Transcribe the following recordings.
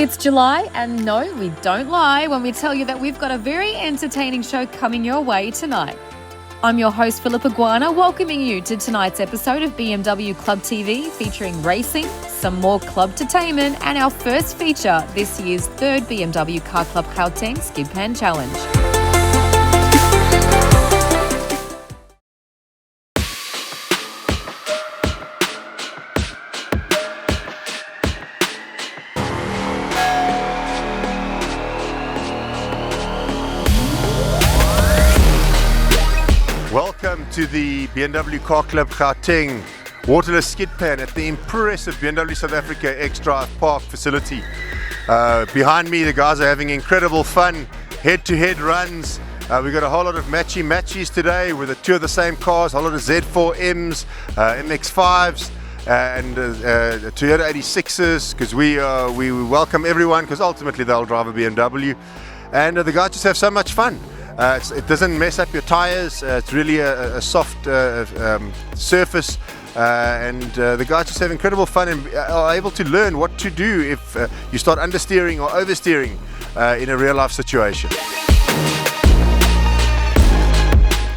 It's July, and no, we don't lie when we tell you that we've got a very entertaining show coming your way tonight. I'm your host, Philippa Guana, welcoming you to tonight's episode of BMW Club TV, featuring racing, some more club-tainment, and our first feature, this year's third BMW Car Club Gauteng Skid Pan Challenge. Welcome to the BMW Car Club Gauteng waterless skid pan at the impressive BMW South Africa X-Drive Park facility. Behind me, the guys are having incredible fun, head-to-head runs. We've got a whole lot of matchies today with two of the same cars, a whole lot of Z4Ms, MX-5s, and Toyota 86s, because we welcome everyone, because ultimately they'll drive a BMW. And the guys just have so much fun. It doesn't mess up your tires. It's really a soft surface, and the guys just have incredible fun and are able to learn what to do if you start understeering or oversteering in a real life situation.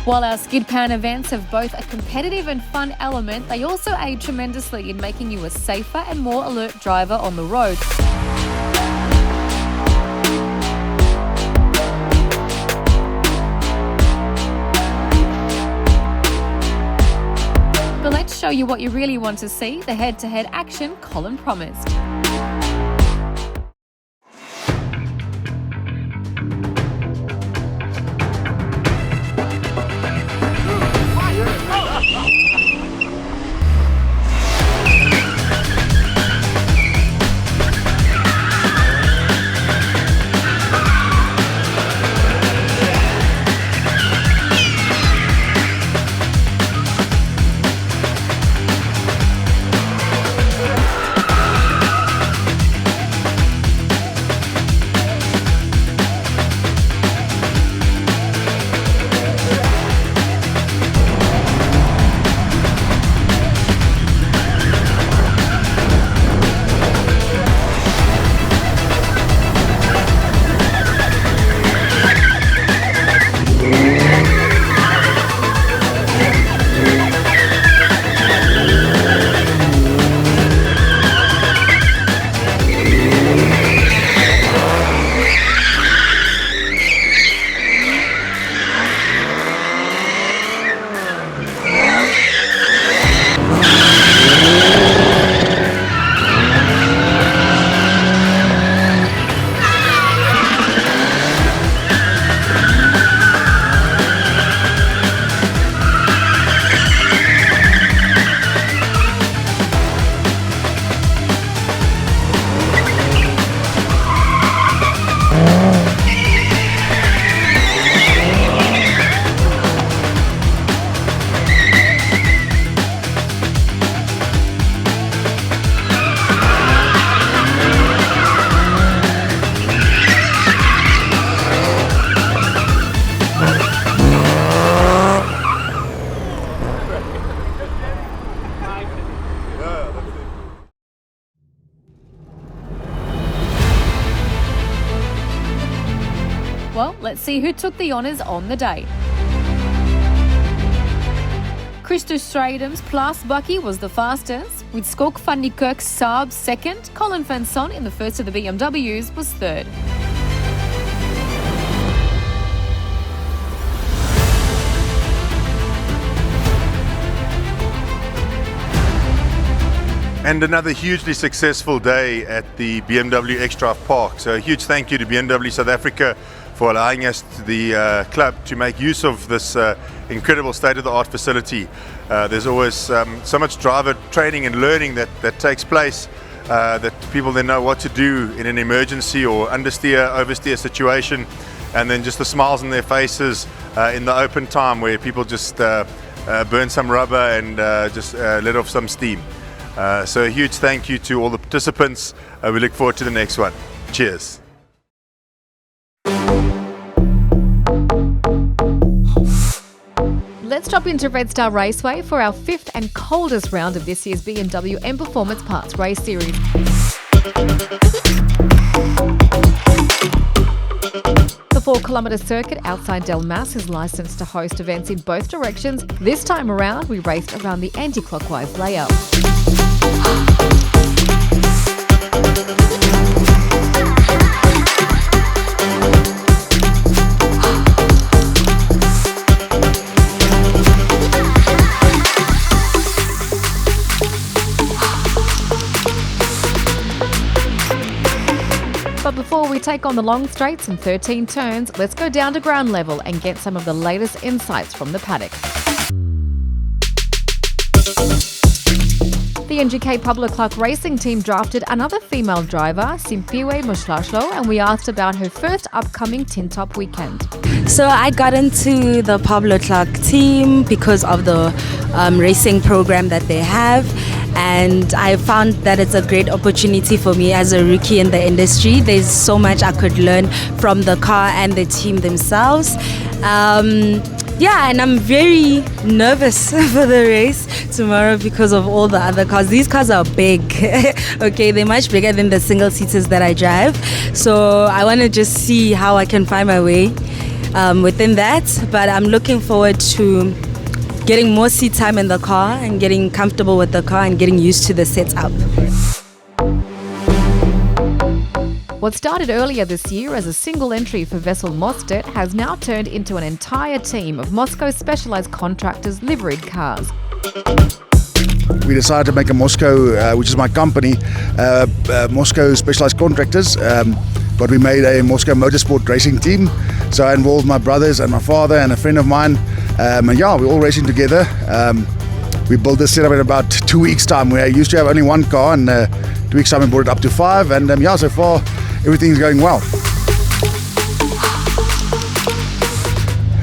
While our skid pan events have both a competitive and fun element, they also aid tremendously in making you a safer and more alert driver on the road. But let's show you what you really want to see, the head-to-head action Colin promised. Well, let's see who took the honours on the day. Christus Stradum's Plas Bucky was the fastest, with Skok van die Kerk's Saab second. Colin van Son in the first of the BMWs was third. And another hugely successful day at the BMW X-Drive Park. So a huge thank you to BMW South Africa for allowing us, the club, to make use of this incredible state-of-the-art facility. There's always so much driver training and learning that takes place, that people then know what to do in an emergency or understeer, oversteer situation, and then just the smiles on their faces in the open time where people just burn some rubber and just let off some steam. So a huge thank you to all the participants. We look forward to the next one. Cheers. Let's drop into Red Star Raceway for our fifth and coldest round of this year's BMW M Performance Parts Race Series. 4-kilometre circuit outside Delmas is licensed to host events in both directions. This time around, we raced around the anti-clockwise layout. But before we take on the long straights and 13 turns, let's go down to ground level and get some of the latest insights from the paddock. The NGK Pablo Clark Racing team drafted another female driver, Simpiwe Moshlaslo, and we asked about her first upcoming Tin Top weekend. So I got into the Pablo Clark team because of the racing program that they have, and I found that it's a great opportunity for me as a rookie in the industry. There's so much I could learn from the car and the team themselves. And I'm very nervous for the race tomorrow because of all the other cars. These cars are big, okay? They're much bigger than the single seaters that I drive. So I want to just see how I can find my way within that. But I'm looking forward to getting more seat time in the car and getting comfortable with the car and getting used to the setup. What started earlier this year as a single entry for Vessel Mostet has now turned into an entire team of Moscow specialised contractors' liveried cars. We decided to make a Moscow, which is my company, Moscow Specialized Contractors, but we made a Moscow Motorsport racing team. So I involved my brothers and my father and a friend of mine, and we're all racing together. We built this setup in about 2 weeks' time. We used to have only one car, and 2 weeks' time we brought it up to 5, and so far everything's going well.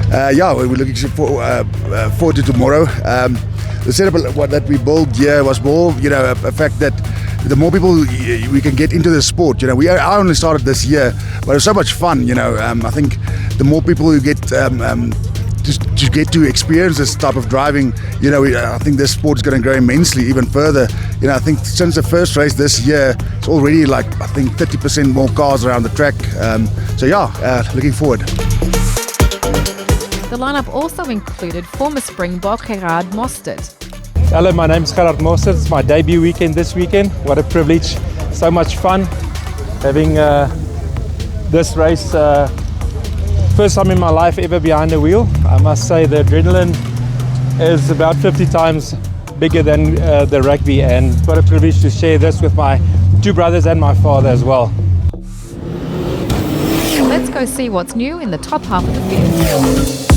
We're looking forward to tomorrow. The setup that we built here was more, a fact that the more people we can get into the sport. I only started this year, but it was so much fun. I think the more people you get to get to experience this type of driving, I think this sport is going to grow immensely, even further. I think since the first race this year, it's already 30% more cars around the track. Looking forward. The lineup also included former Springbok Gerard Mostert. Hello, my name's Gerard Mostert. It's my debut weekend this weekend. What a privilege. So much fun having this race. First time in my life ever behind the wheel. I must say the adrenaline is about 50 times bigger than the rugby, and what a privilege to share this with my two brothers and my father as well. Let's go see what's new in the top half of the field.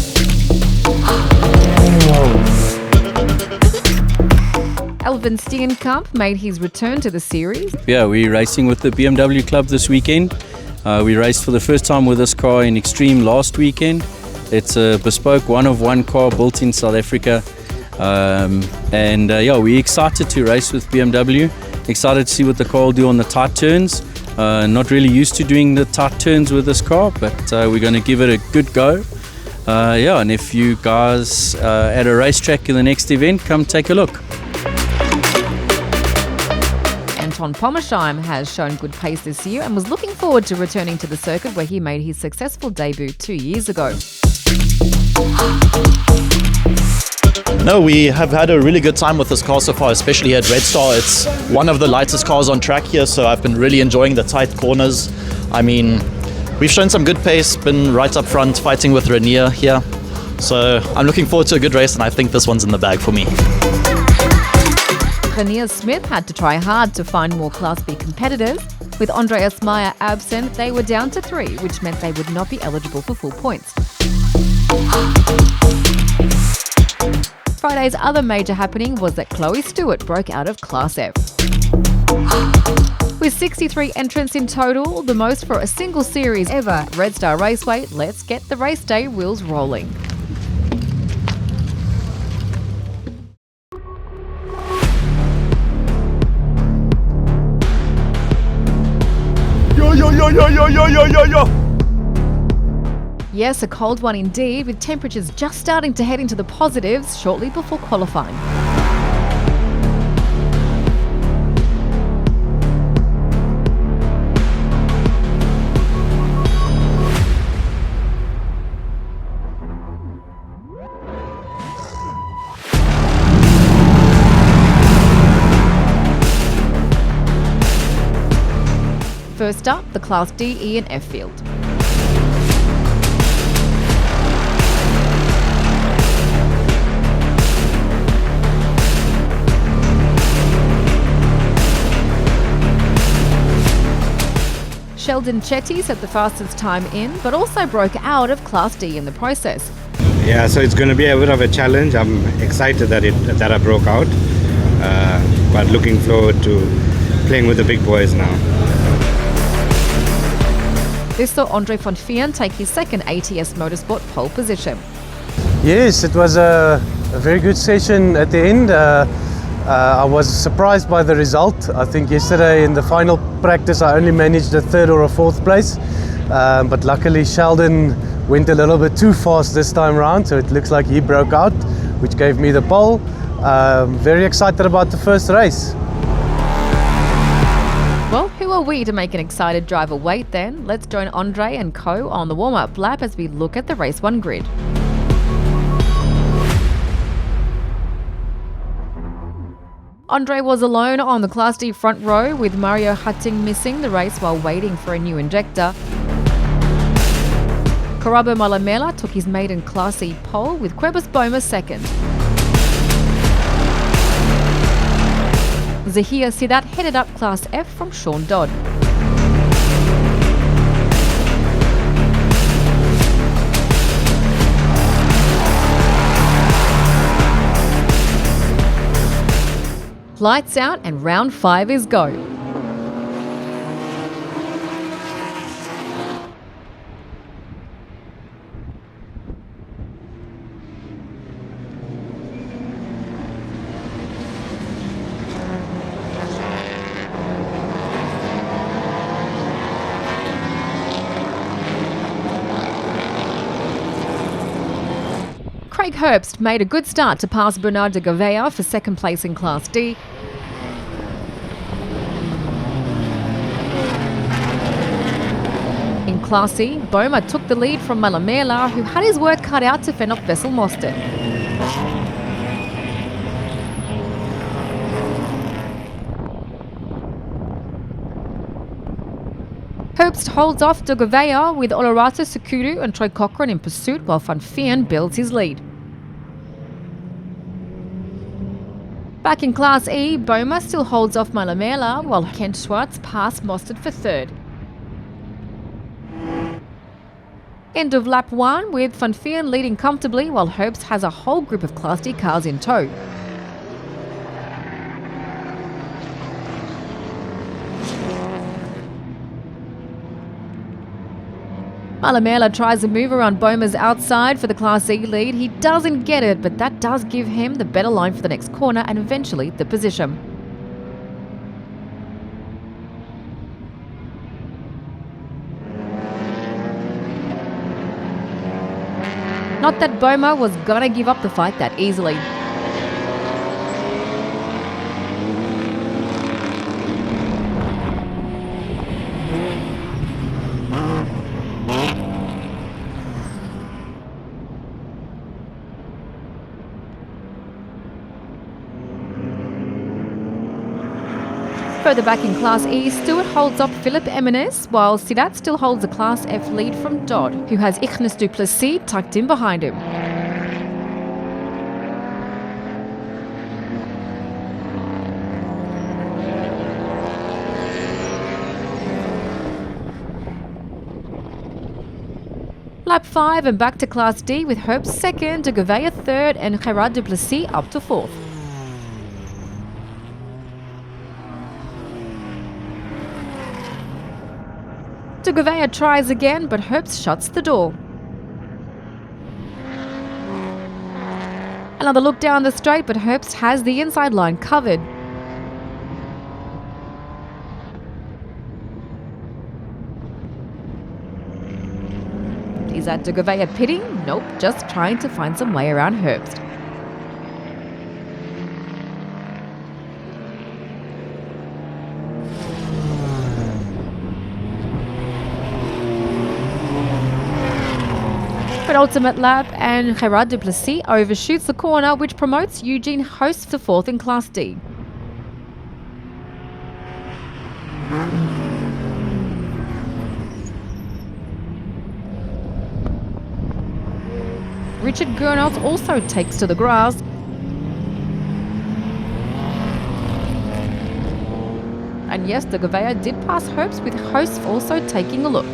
Elvin Steenkamp made his return to the series. Yeah, we're racing with the BMW Club this weekend. We raced for the first time with this car in Extreme last weekend. It's a bespoke one-of-one car built in South Africa. We're excited to race with BMW. Excited to see what the car will do on the tight turns. Not really used to doing the tight turns with this car, but we're going to give it a good go. And if you guys at a racetrack in the next event, come take a look. Anton Pommersheim has shown good pace this year and was looking forward to returning to the circuit where he made his successful debut 2 years ago. No, we have had a really good time with this car so far, especially at Red Star. It's one of the lightest cars on track here, so I've been really enjoying the tight corners. I mean, we've shown some good pace, been right up front fighting with Rainier here. So I'm looking forward to a good race, and I think this one's in the bag for me. Renier Smith had to try hard to find more Class B competitors. With Andreas Meyer absent, they were down to 3, which meant they would not be eligible for full points. Friday's other major happening was that Chloe Stewart broke out of Class F. With 63 entrants in total, the most for a single series ever, Red Star Raceway, let's get the race day wheels rolling. Yo. Yes, a cold one indeed, with temperatures just starting to head into the positives shortly before qualifying. First up, the Class D, E and F field. Sheldon Chetty set the fastest time in, but also broke out of Class D in the process. Yeah, so it's going to be a bit of a challenge. I'm excited that I broke out, but looking forward to playing with the big boys now. This saw Andre van Veen take his second ATS Motorsport pole position. Yes, it was a very good session at the end. I was surprised by the result. I think yesterday in the final practice I only managed a third or a fourth place, but luckily Sheldon went a little bit too fast this time around, so it looks like he broke out, which gave me the pole. Very excited about the first race. Well, who are we to make an excited driver wait then? Let's join Andre and co on the warm-up lap as we look at the Race 1 grid. Andre was alone on the Class D front row, with Mario Hutting missing the race while waiting for a new injector. Karabo Malamela took his maiden Class E pole, with Quebus Boma second. Zahir Sidat headed up Class F from Sean Dodd. Lights out and round 5 is go. Craig Herbst made a good start to pass Bernard de Gouveia for second place in Class D. In Class E, Boma took the lead from Malamela, who had his work cut out to fend off Vessel Mostert. Herbst holds off de Gouveia with Olorata Sukuru and Troy Cochrane in pursuit, while Van Veen builds his lead. Back in Class E, Boma still holds off Malamela, while Kent Schwartz passed Mostert for third. End of lap 1 with Van Veen leading comfortably, while Herbst has a whole group of Class D cars in tow. Malamela tries a move around Boma's outside for the Class E lead. He doesn't get it, but that does give him the better line for the next corner and eventually the position. Not that Boma was gonna give up the fight that easily. Further back in Class E, Stewart holds up Philip Eminis, while Sidat still holds a Class F lead from Dodd, who has Ignis du Plessis tucked in behind him. Lap 5 and back to Class D with Herbst second, de Gouveia third and Gerard du Plessis up to fourth. De Gouveia tries again, but Herbst shuts the door. Another look down the straight, but Herbst has the inside line covered. Is that de Gouveia pitting? Nope, just trying to find some way around Herbst. Ultimate lap and Gerard du Plessis overshoots the corner, which promotes Eugene Host to fourth in Class D. Richard Gurnoth also takes to the grass. And yes, de Gouveia did pass Hopes, with Host also taking a look.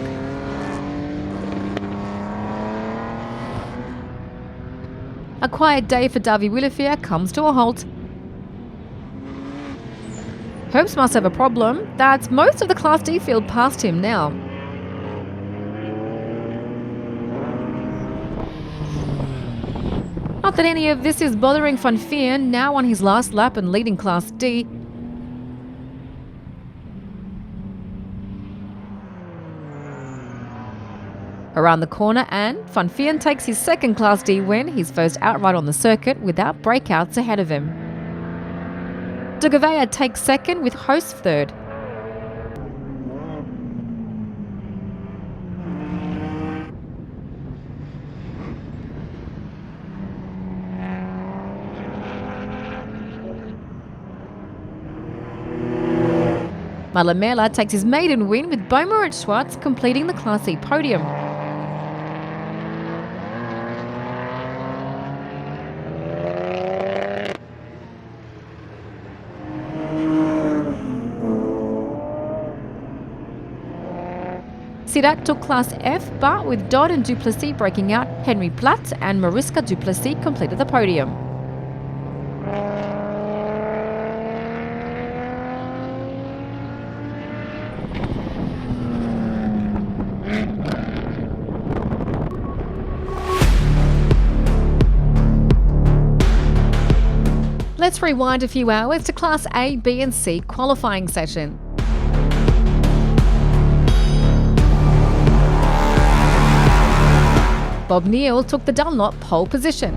A quiet day for Davy Willefear comes to a halt. Hopes must have a problem. That's most of the Class D field past him now. Not that any of this is bothering Van Veen, now on his last lap and leading Class D. Around the corner, and Van Veen takes his second Class D win, his first outright on the circuit, without breakouts ahead of him. De Gouveia takes second, with Host third. Malamela takes his maiden win, with Beaumarit Schwartz completing the Class E podium. Sidat took Class F, but with Dodd and Duplessis breaking out, Henry Platt and Mariska Duplessis completed the podium. Let's rewind a few hours to Class A, B and C qualifying session. Bob Neal took the Dunlop pole position.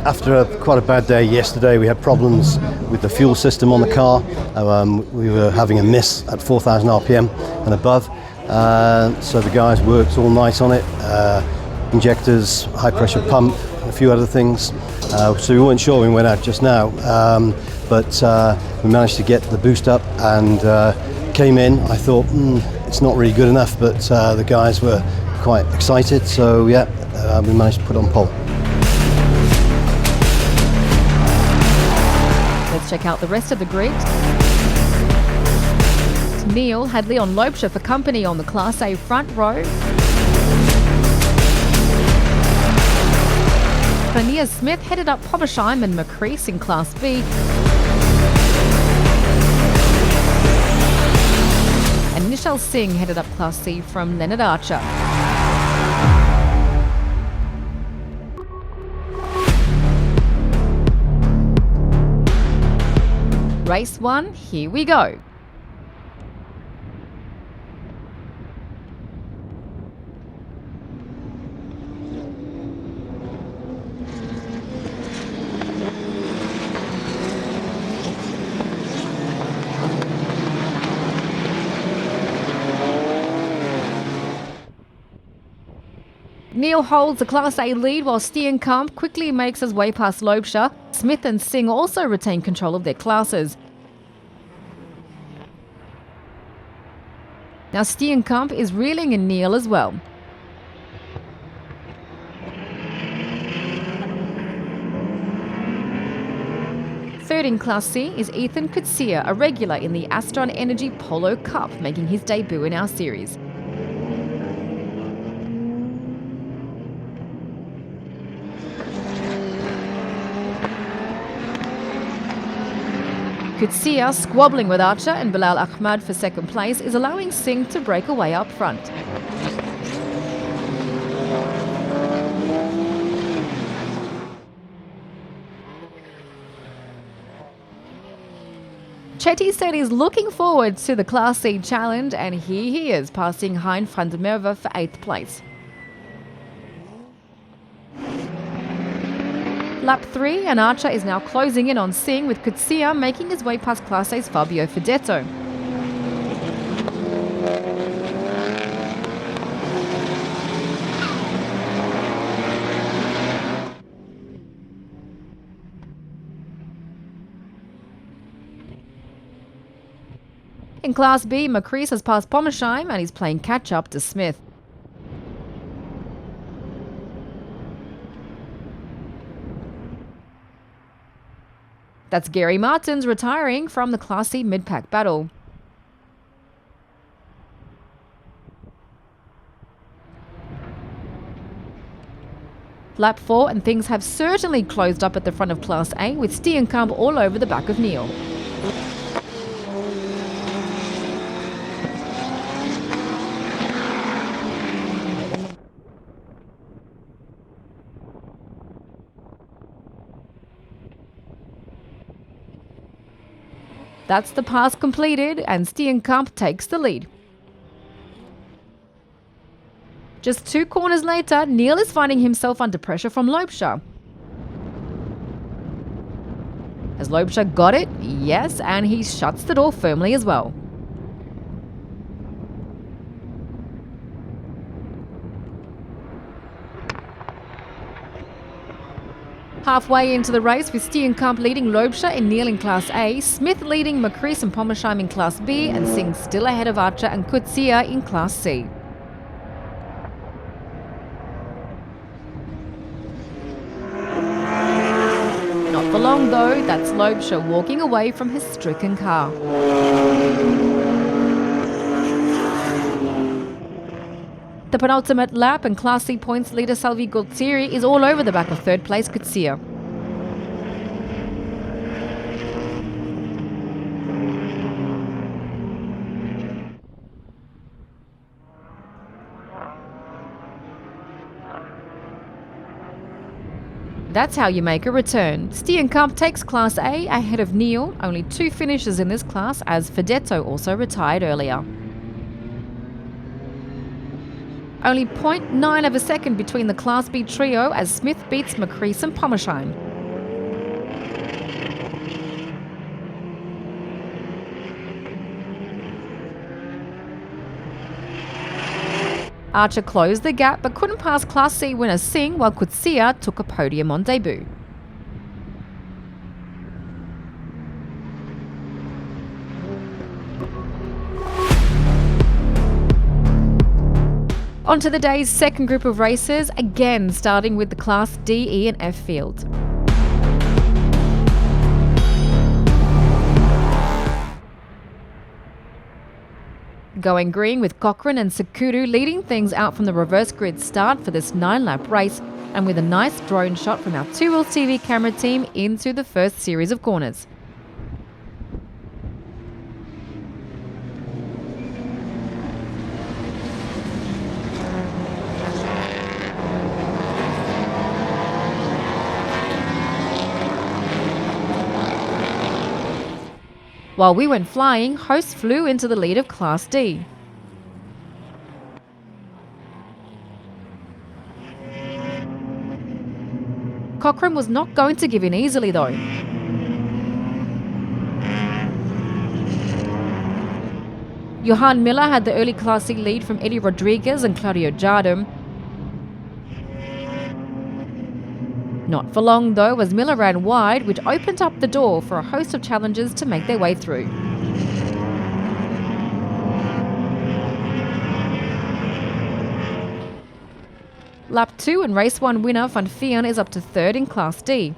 After quite a bad day yesterday, we had problems with the fuel system on the car. We were having a miss at 4,000 RPM and above. So the guys worked all night on it. Injectors, high pressure pump, a few other things. So we weren't sure when we went out just now. But we managed to get the boost up and came in. I thought, it's not really good enough, but the guys were quite excited. So yeah, we managed to put on pole. Let's check out the rest of the grid. Neil had Leon Loebscher for company on the Class A front row. Claudia Smith headed up Pommersheim and Macrease in Class B. And Nishal Singh headed up Class C from Leonard Archer. Race 1, here we go. Neil holds the Class A lead while Steenkamp quickly makes his way past Loebscher. Smith and Singh also retain control of their classes. Now Steenkamp is reeling in Neil as well. Third in Class C is Ethan Kutsia, a regular in the Astron Energy Polo Cup, making his debut in our series. Kutsia, squabbling with Archer and Bilal Ahmad for second place, is allowing Singh to break away up front. Chetty said he's looking forward to the Class C challenge, and here he is, passing Hein van der Merwe for 8th place. Lap 3, and Archer is now closing in on Singh, with Kutsia making his way past Class A's Fabio Fedetto. In Class B, Macrease has passed Pommersheim and is playing catch-up to Smith. That's Gary Martins retiring from the Class C mid-pack battle. Lap 4 and things have certainly closed up at the front of Class A with Steenkamp all over the back of Neil. That's the pass completed and Steenkamp takes the lead. Just 2 corners later, Neil is finding himself under pressure from Loubser. Has Loubser got it? Yes, and he shuts the door firmly as well. Halfway into the race with Steenkamp leading Loubser and Neil in Class A, Smith leading McCreese and Pommersheim in Class B, and Singh still ahead of Archer and Kutsia in Class C. Not for long though, that's Loubser walking away from his stricken car. The penultimate lap and Class C points leader Salvi Goltieri is all over the back of third place Kutsia. That's how you make a return. Steenkamp takes Class A ahead of Neil, only 2 finishes in this class as Fedetto also retired earlier. Only 0.9 of a second between the Class B trio as Smith beats McCreese and Pommersheim. Archer closed the gap but couldn't pass Class C winner Singh, while Kutsia took a podium on debut. On to the day's second group of races, again starting with the Class D, E and F field. Going green with Cochrane and Sakuru leading things out from the reverse grid start for this 9-lap race, and with a nice drone shot from our 2 Wheels TV camera team into the first series of corners. While we went flying, hosts flew into the lead of Class D. Cochrane was not going to give in easily though. Johan Miller had the early Class C lead from Eddie Rodriguez and Claudio Jardim. Not for long though, as Miller ran wide, which opened up the door for a host of challengers to make their way through. Lap 2 and race 1 winner Van Fien is up to 3rd in Class D.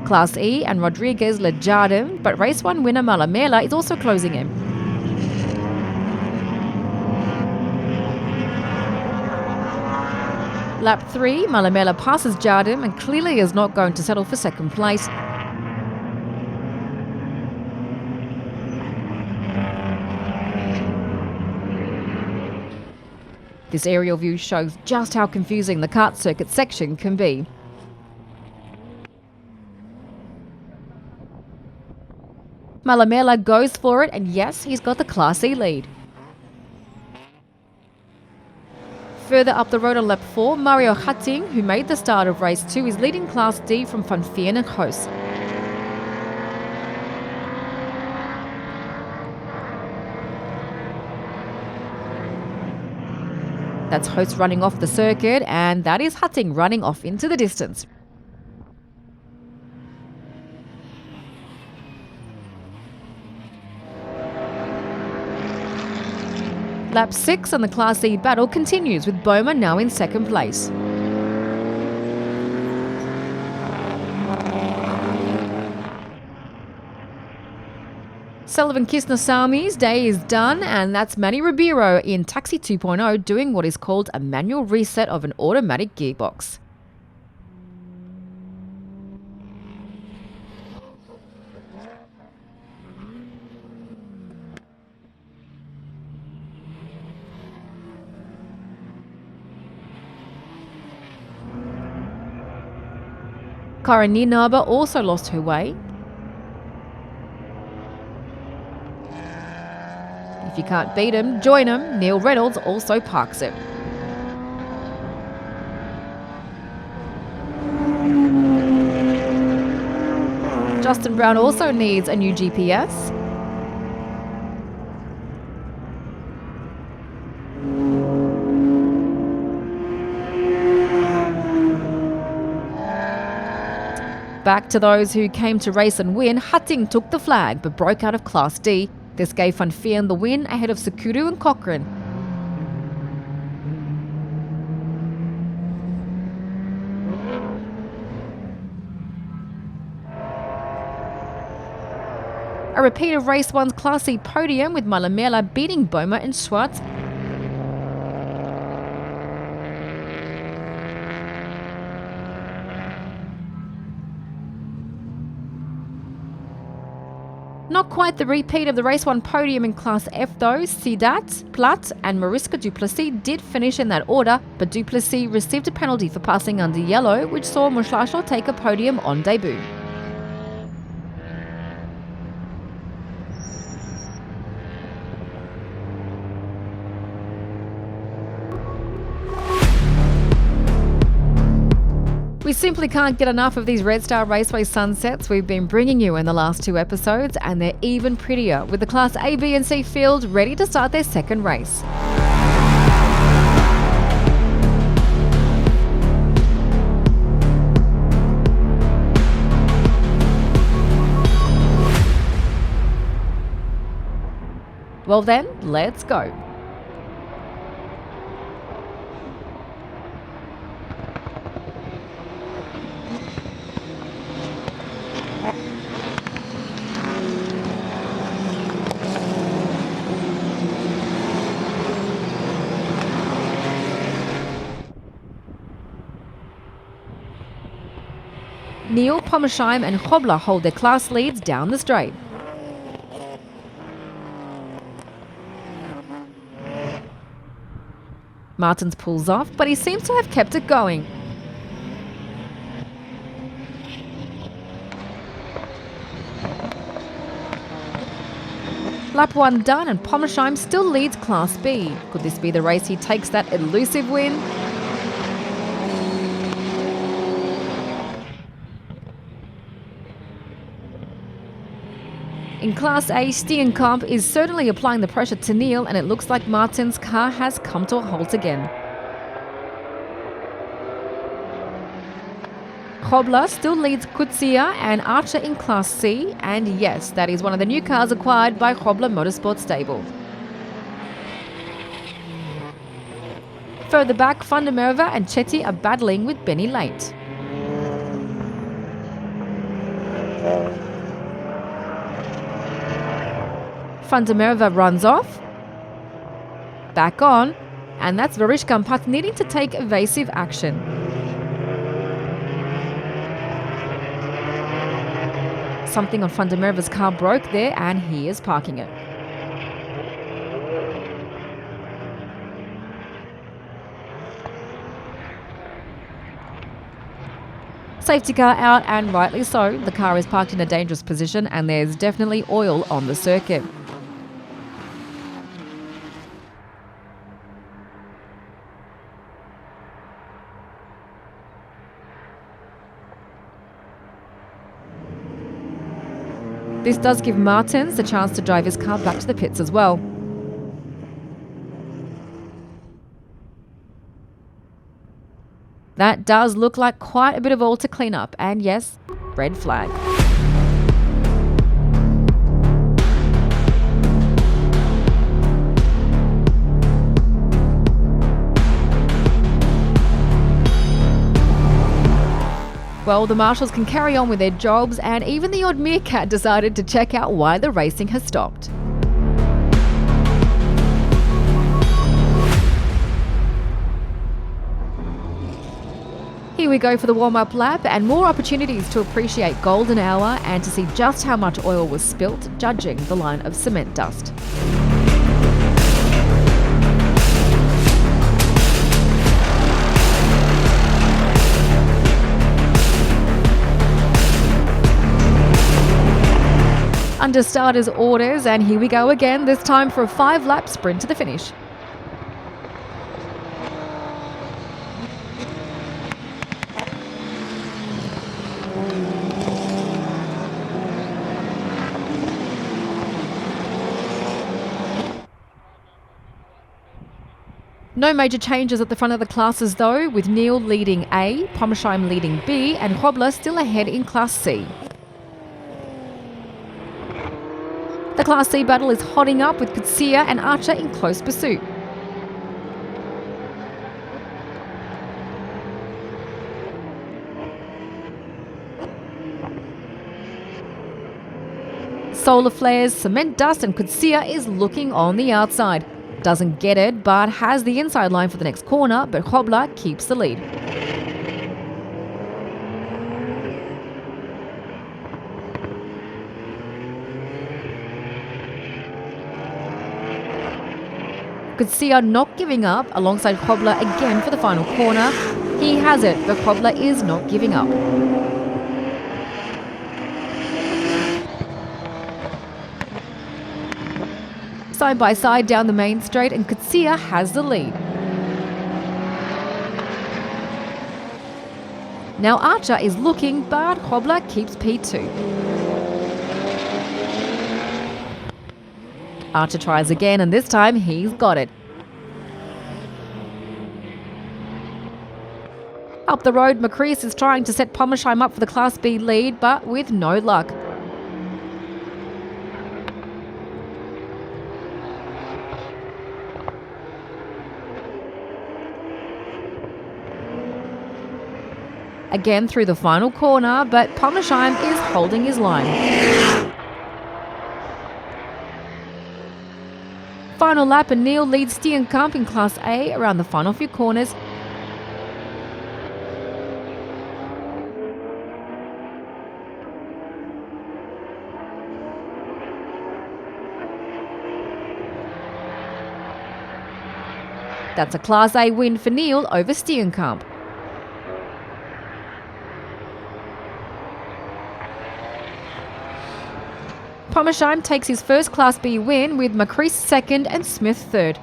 Class E and Rodriguez led Jardim, but race 1 winner Malamela is also closing in. Lap 3, Malamela passes Jardim and clearly is not going to settle for 2nd place. This aerial view shows just how confusing the kart circuit section can be. Malamela goes for it, and yes, he's got the Class E lead. Further up the road on lap 4, Mario Hatting, who made the start of race 2, is leading Class D from Van Fien and Host. That's Host running off the circuit, and that is Hatting running off into the distance. Lap 6 and the Class E battle continues with Boma now in 2nd place. Sullivan Kisnosami's day is done, and that's Manny Ribeiro in Taxi 2.0 doing what is called a manual reset of an automatic gearbox. Karan Naba also lost her way. If you can't beat him, join him. Neil Reynolds also parks it. Justin Brown also needs a new GPS. Back to those who came to race and win, Hutting took the flag but broke out of Class D. This gave Van Veen the win ahead of Sekuru and Cochrane. A repeat of Race 1's Class C podium with Malamela beating Boma and Schwartz. Not quite the repeat of the Race 1 podium in Class F though. Sidat, Platt and Mariska Duplessis did finish in that order, but Duplessis received a penalty for passing under yellow, which saw Mushlasho take a podium on debut. We simply can't get enough of these Red Star Raceway sunsets we've been bringing you in the last 2 episodes, and they're even prettier with the Class A, B and C field ready to start their second race. Well then, let's go. Neil, Pommersheim and Hobler hold their class leads down the straight. Martins pulls off, but he seems to have kept it going. Lap 1 done and Pommersheim still leads Class B. Could this be the race he takes that elusive win? In Class A, Steenkamp is certainly applying the pressure to Neil, and it looks like Martin's car has come to a halt again. Hobler still leads Kutsia and Archer in Class C, and yes, that is one of the new cars acquired by Hobler Motorsport stable. Further back, Van der Merwe and Chetty are battling with Benny Late. Van der Merwe runs off, back on, and that's Verishkampat needing to take evasive action. Something on Van der Merwe's car broke there, and he is parking it. Safety car out, and rightly so. The car is parked in a dangerous position, and there's definitely oil on the circuit. This does give Martins the chance to drive his car back to the pits as well. That does look like quite a bit of oil to clean up, and yes, red flag. Well, the marshals can carry on with their jobs, and even the odd meerkat decided to check out why the racing has stopped. Here we go for the warm-up lap, and more opportunities to appreciate golden hour and to see just how much oil was spilt, judging the line of cement dust. Under starters' orders, and here we go again, this time for a 5-lap sprint to the finish. No major changes at the front of the classes though, with Neil leading A, Pommersheim leading B, and Grobler still ahead in Class C. The Class C battle is hotting up with Kutsia and Archer in close pursuit. Solar flares, cement dust, and Kutsia is looking on the outside. Doesn't get it, but has the inside line for the next corner, but Grobler keeps the lead. Kutsia not giving up alongside Grobler again for the final corner. He has it, but Grobler is not giving up. Side by side down the main straight, and Kutsia has the lead. Now Archer is looking, but Grobler keeps P2. Archer tries again, and this time he's got it. Up the road, Macrease is trying to set Pommersheim up for the Class B lead, but with no luck. Again through the final corner, but Pommersheim is holding his line. Final lap, and Neil leads Steenkamp in Class A around the final few corners. That's a Class A win for Neil over Steenkamp. Pommersheim takes his first Class B win with Macrease second and Smith third.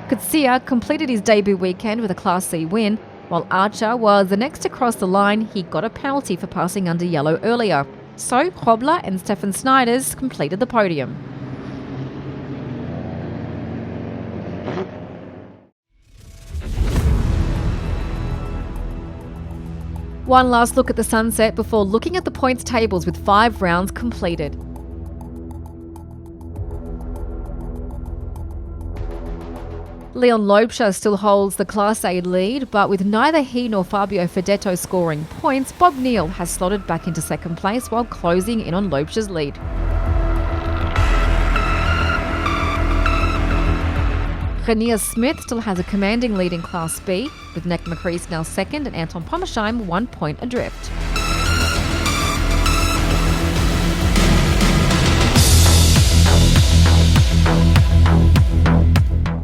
Kutsia completed his debut weekend with a Class C win, while Archer was the next to cross the line. He got a penalty for passing under yellow earlier. So Grobler and Stefan Snyders completed the podium. One last look at the sunset before looking at the points tables with 5 rounds completed. Leon Loubser still holds the Class A lead, but with neither he nor Fabio Fedetto scoring points, Bob Neal has slotted back into second place while closing in on Loubser's lead. Renier Smith still has a commanding lead in Class B, with Nick Macrease now second and Anton Pommersheim 1 point adrift.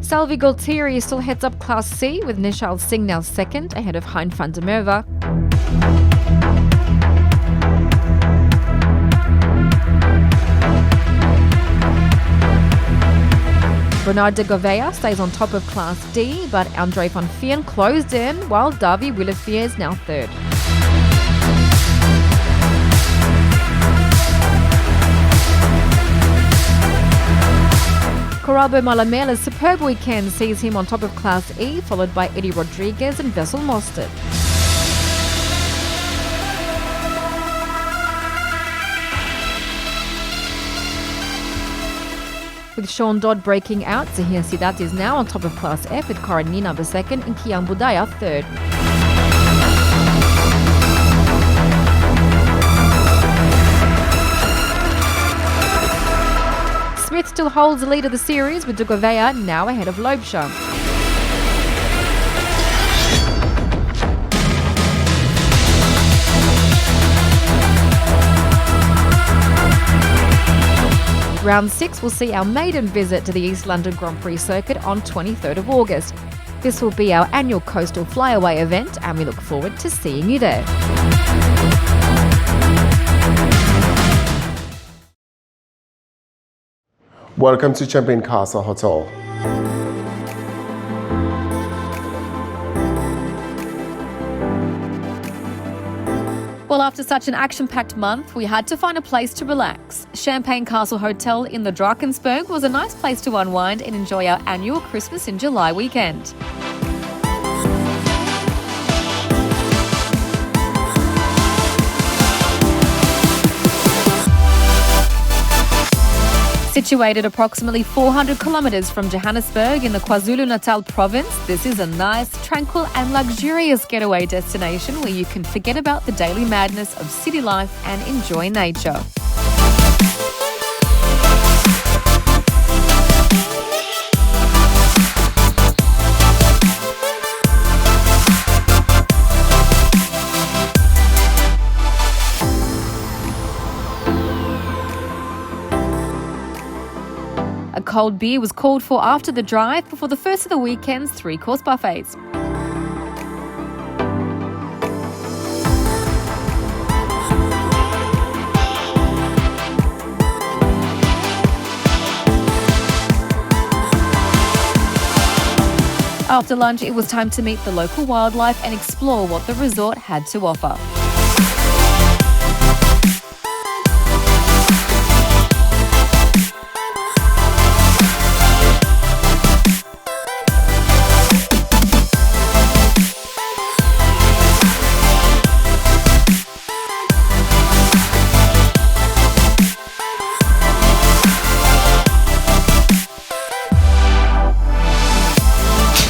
Salvi Gualtieri still heads up Class C, with Nishal Singh now second ahead of Hein van der Merwe. Bernard de Gouveia stays on top of Class D, but Andre van Veen closed in, while Davy Willefeer is now third. Corrado Malamela's superb weekend sees him on top of Class E, followed by Eddie Rodriguez and Vessel Mostert. with Sean Dodd breaking out. Zahir Sidat is now on top of Class F with Karan number 2nd and Kian Budaya 3rd. Smith still holds the lead of the series with Dugovea now ahead of Loebscher. Round 6 will see our maiden visit to the East London Grand Prix circuit on 23rd of August. This will be our annual Coastal Flyaway event and we look forward to seeing you there. Welcome to Champlain Castle Hotel. Well, after such an action-packed month, we had to find a place to relax. Champagne Castle Hotel in the Drakensberg was a nice place to unwind and enjoy our annual Christmas in July weekend. Situated approximately 400 kilometres from Johannesburg in the KwaZulu-Natal province, this is a nice, tranquil and luxurious getaway destination where you can forget about the daily madness of city life and enjoy nature. A cold beer was called for after the drive before the first of the weekend's 3-course buffets. After lunch, it was time to meet the local wildlife and explore what the resort had to offer.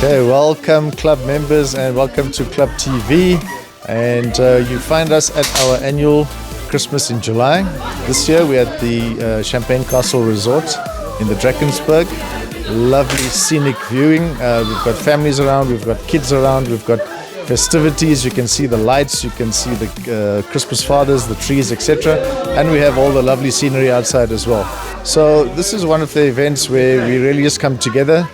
Okay, welcome club members and welcome to Club TV, and you find us at our annual Christmas in July. This year we're at the Champagne Castle Resort in the Drakensberg. Lovely scenic viewing. We've got families around, we've got kids around, we've got festivities, you can see the lights, you can see the Christmas fathers, the trees, etc. And we have all the lovely scenery outside as well. So this is one of the events where we really just come together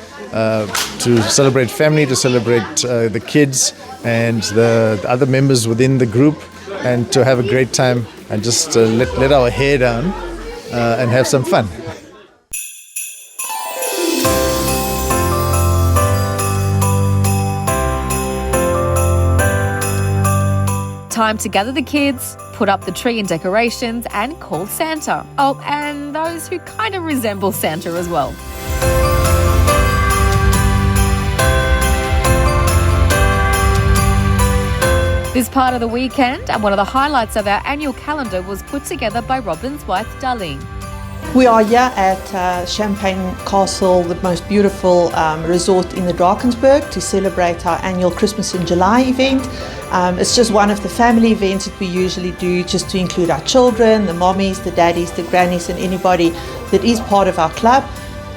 to celebrate family, to celebrate the kids and the other members within the group, and to have a great time and just let our hair down and have some fun. Time to gather the kids, put up the tree and decorations and call Santa. Oh, and those who kind of resemble Santa as well. This part of the weekend and one of the highlights of our annual calendar was put together by Robin's wife, Darlene. We are here at Champagne Castle, the most beautiful resort in the Drakensberg, to celebrate our annual Christmas in July event. It's just one of the family events that we usually do, just to include our children, the mommies, the daddies, the grannies and anybody that is part of our club.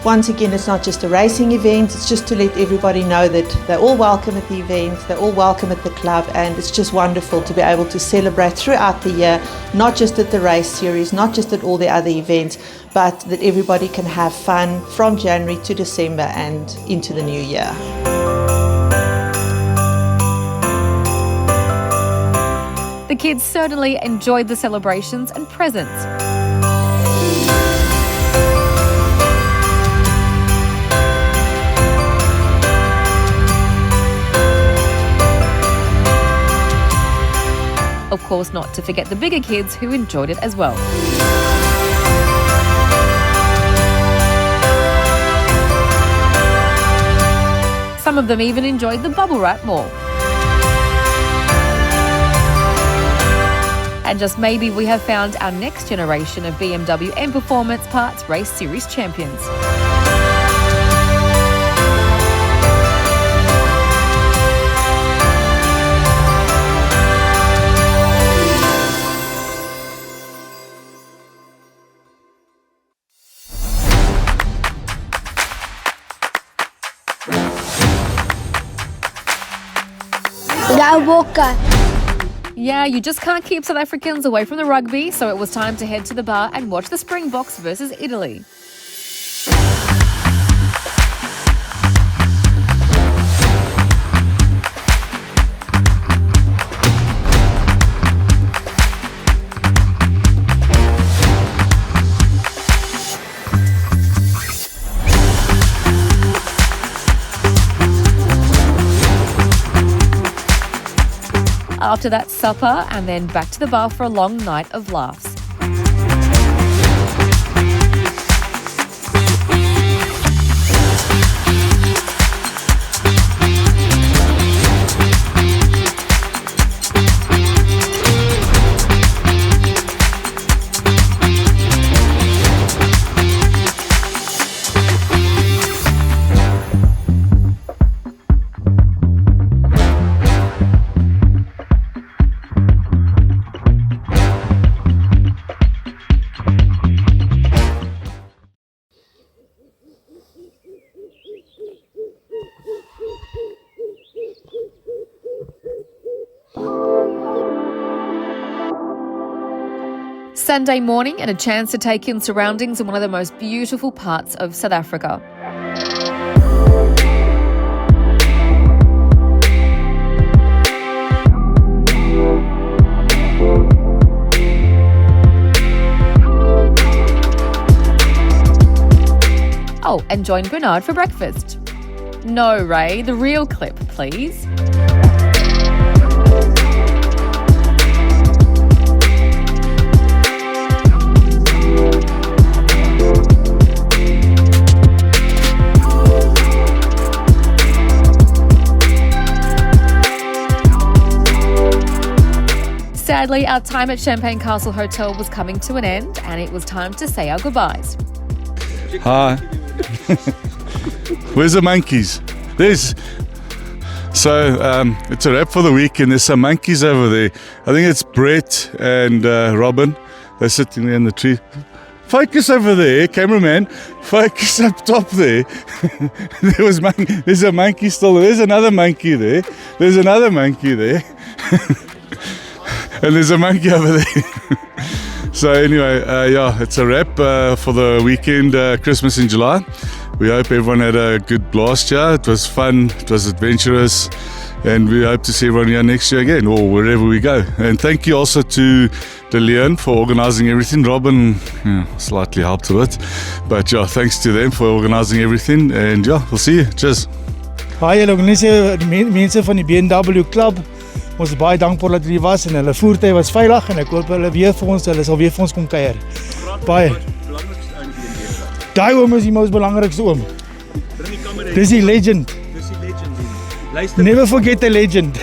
Once again, it's not just a racing event, it's just to let everybody know that they're all welcome at the event, they're all welcome at the club, and it's just wonderful to be able to celebrate throughout the year, not just at the race series, not just at all the other events, but that everybody can have fun from January to December and into the new year. The kids certainly enjoyed the celebrations and presents. Of course, not to forget the bigger kids who enjoyed it as well. Some of them even enjoyed the bubble wrap more. And just maybe we have found our next generation of BMW M Performance Parts Race Series champions. Yeah, you just can't keep South Africans away from the rugby, so it was time to head to the bar and watch the Springboks versus Italy. After that, supper, and then back to the bar for a long night of laughs. Sunday morning and a chance to take in surroundings in one of the most beautiful parts of South Africa. Oh, and join Bernard for breakfast. No, Ray, the real clip, please. Sadly, our time at Champagne Castle Hotel was coming to an end, and it was time to say our goodbyes. Hi. Where's the monkeys? It's a wrap for the weekend. There's some monkeys over there. I think it's Brett and Robin. They're sitting there in the tree. Focus over there, cameraman. Focus up top there. There's a monkey still there. There's another monkey there. There's another monkey there. And there's a monkey over there. So anyway, it's a wrap for the weekend, Christmas in July. We hope everyone had a good blast here. It was fun, it was adventurous, and we hope to see everyone here next year again, or wherever we go. And thank you also to Leon for organising everything. Robin slightly helped with it, but thanks to them for organising everything. And we'll see you. Cheers. Hi, julle mense van die BMW Club. Ons is baie dankbaar dat julle was en hulle voertuig was veilig en ek hoop hulle sal weer vir ons kom kuier. Baie. Daai oom is die most belangrikste oom. Dis die legend. Never forget a legend.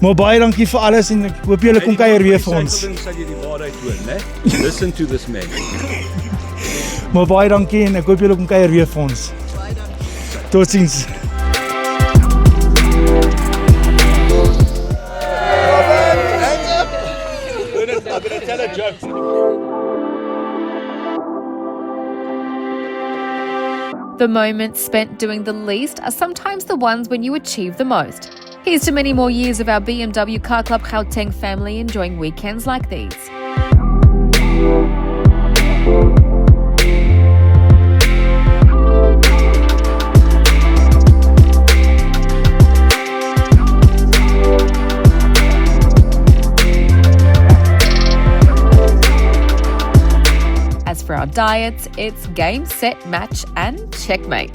Maar baie dankie vir alles en ek hoop julle kom kuier weer vir ons. Listen to this man. Maar baie dankie en ek hoop julle kom kuier weer vir ons. Totsiens. The moments spent doing the least are sometimes the ones when you achieve the most. Here's to many more years of our BMW Car Club Gauteng family enjoying weekends like these. As for our diets, it's game, set, match, and checkmate.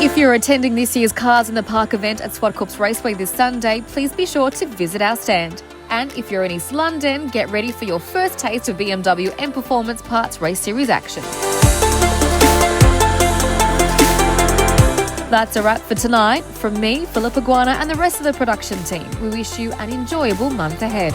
If you're attending this year's Cars in the Park event at Star Raceway this Sunday, please be sure to visit our stand. And if you're in East London, get ready for your first taste of BMW M Performance Parts Race Series action. That's a wrap for tonight. From me, Philippa Guana, and the rest of the production team, we wish you an enjoyable month ahead.